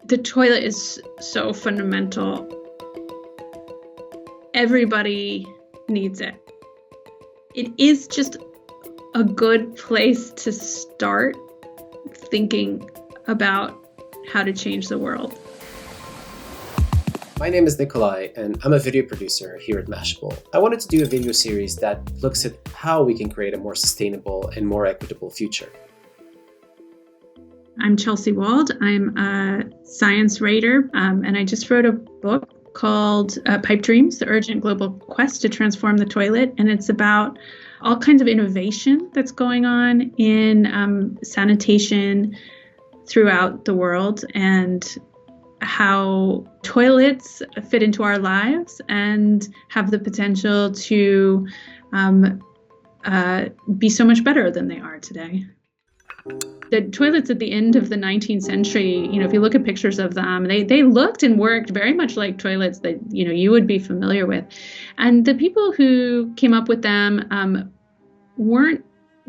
The toilet is so fundamental. Everybody needs it. It is just a good place to start thinking about how to change the world. My name is Nikolai, and I'm a video producer here at Mashable. I wanted to do a video series that looks at how we can create a more sustainable and more equitable future. I'm Chelsea Wald. I'm a science writer, and I just wrote a book called Pipe Dreams, The Urgent Global Quest to Transform the Toilet. And it's about all kinds of innovation that's going on in sanitation throughout the world and how toilets fit into our lives and have the potential to be so much better than they are today. The toilets at the end of the 19th century, if you look at pictures of them, they looked and worked very much like toilets that, you would be familiar with. And the people who came up with them weren't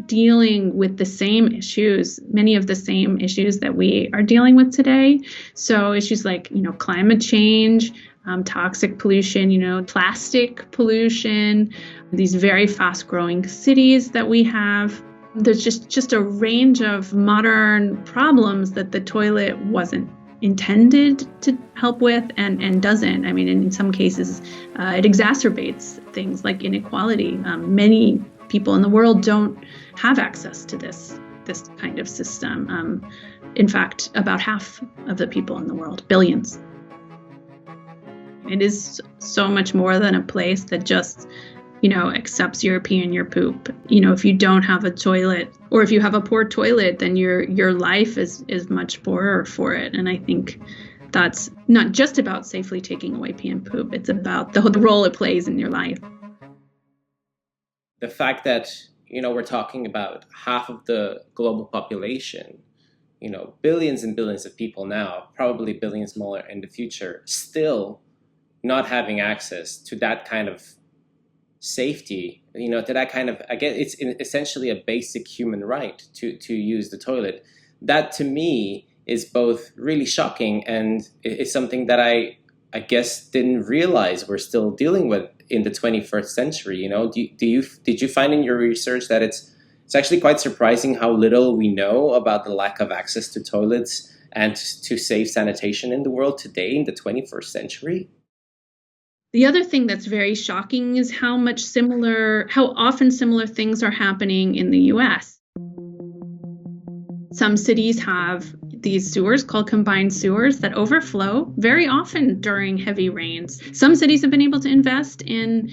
dealing with the same issues, many of the same issues that we are dealing with today. So issues like, climate change, toxic pollution, plastic pollution, these very fast growing cities that we have. There's just a range of modern problems that the toilet wasn't intended to help with and doesn't. I mean, in some cases, it exacerbates things like inequality. Many people in the world don't have access to this kind of system. In fact, about half of the people in the world, billions. It is so much more than a place that just accepts your pee and your poop. If you don't have a toilet, or if you have a poor toilet, then your life is much poorer for it. And I think that's not just about safely taking away pee and poop. It's about the role it plays in your life. The fact that, we're talking about half of the global population, billions and billions of people now, probably billions more in the future, still not having access to that kind of safety, to that kind of, I guess it's essentially a basic human right to use the toilet. That to me is both really shocking and it's something that I guess didn't realize we're still dealing with in the 21st century. Did you find in your research that it's actually quite surprising how little we know about the lack of access to toilets and to safe sanitation in the world today in the 21st century? The other thing that's very shocking is how often similar things are happening in the US. Some cities have these sewers called combined sewers that overflow very often during heavy rains. Some cities have been able to invest in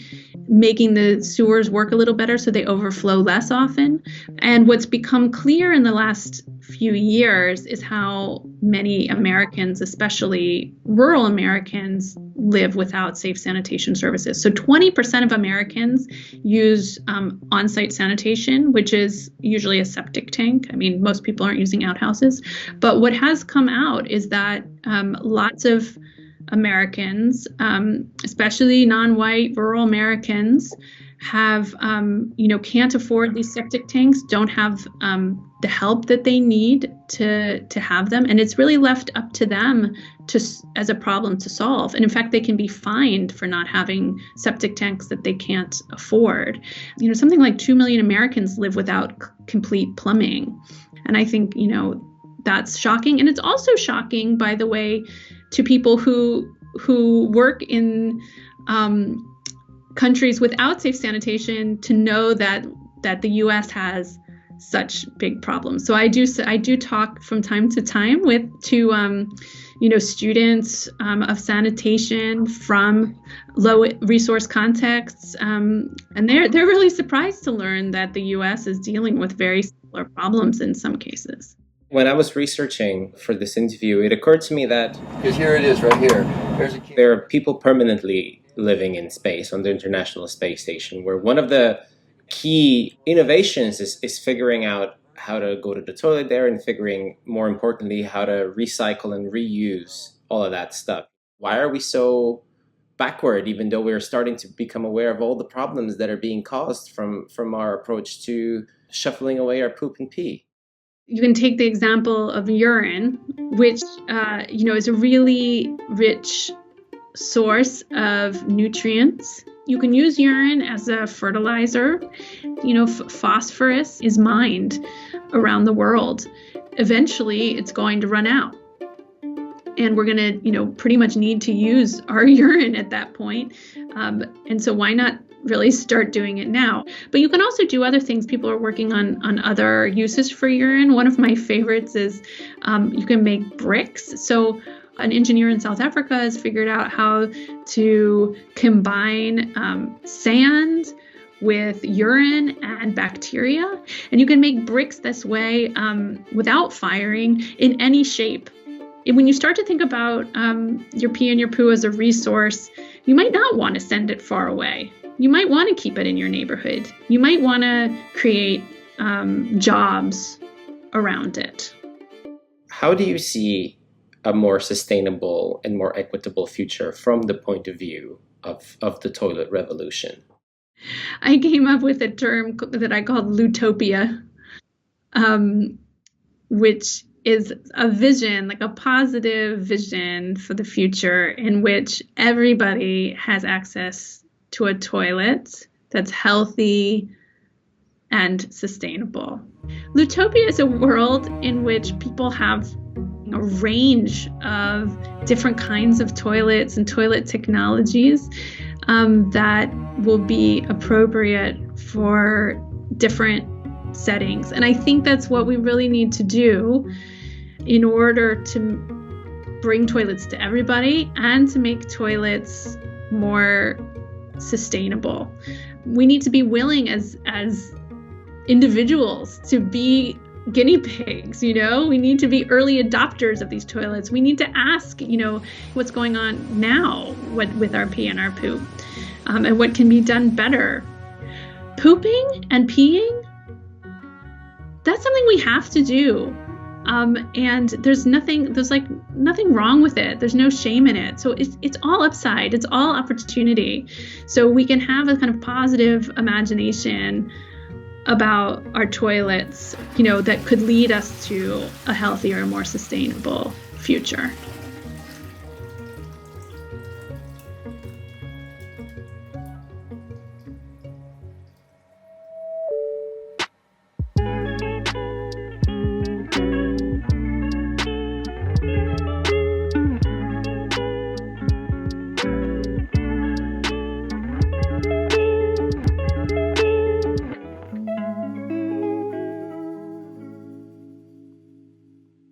making the sewers work a little better so they overflow less often. And what's become clear in the last few years is how many Americans, especially rural Americans, live without safe sanitation services. So 20% of Americans use on-site sanitation, which is usually a septic tank. I mean, most people aren't using outhouses. But what has come out is that lots of Americans, especially non-white rural Americans, have can't afford these septic tanks, don't have the help that they need to have them, and it's really left up to them as a problem to solve. And in fact, they can be fined for not having septic tanks that they can't afford. Something like 2 million Americans live without complete plumbing, and I think that's shocking. And it's also shocking, by the way, to people who work in countries without safe sanitation to know that the U.S. has such big problems. So I do talk from time to time to students of sanitation from low resource contexts, and they're really surprised to learn that the U.S. is dealing with very similar problems in some cases. When I was researching for this interview, it occurred to me that because here it is right here. There are people permanently living in space on the International Space Station, where one of the key innovations is figuring out how to go to the toilet there and figuring, more importantly, how to recycle and reuse all of that stuff. Why are we so backward, even though we're starting to become aware of all the problems that are being caused from our approach to shuffling away our poop and pee? You can take the example of urine, which, is a really rich source of nutrients. You can use urine as a fertilizer. Phosphorus is mined around the world. Eventually, it's going to run out. And we're going to, pretty much need to use our urine at that point. And so why not really start doing it now? But you can also do other things. People are working on other uses for urine. One of my favorites is you can make bricks. So an engineer in South Africa has figured out how to combine sand with urine and bacteria. And you can make bricks this way without firing in any shape. And when you start to think about your pee and your poo as a resource, you might not want to send it far away. You might want to keep it in your neighborhood. You might want to create jobs around it. How do you see a more sustainable and more equitable future from the point of view of the toilet revolution? I came up with a term that I called Lootopia, which is a vision, like a positive vision for the future in which everybody has access to a toilet that's healthy and sustainable. Lootopia is a world in which people have a range of different kinds of toilets and toilet technologies that will be appropriate for different settings. And I think that's what we really need to do in order to bring toilets to everybody and to make toilets more sustainable. We need to be willing as individuals to be guinea pigs, we need to be early adopters of these toilets. We need to ask, what's going on now with our pee and our poop, and what can be done better. Pooping and peeing, that's something we have to do. And there's nothing wrong with it. There's no shame in it. So it's all upside. It's all opportunity. So we can have a kind of positive imagination about our toilets, that could lead us to a healthier, more sustainable future.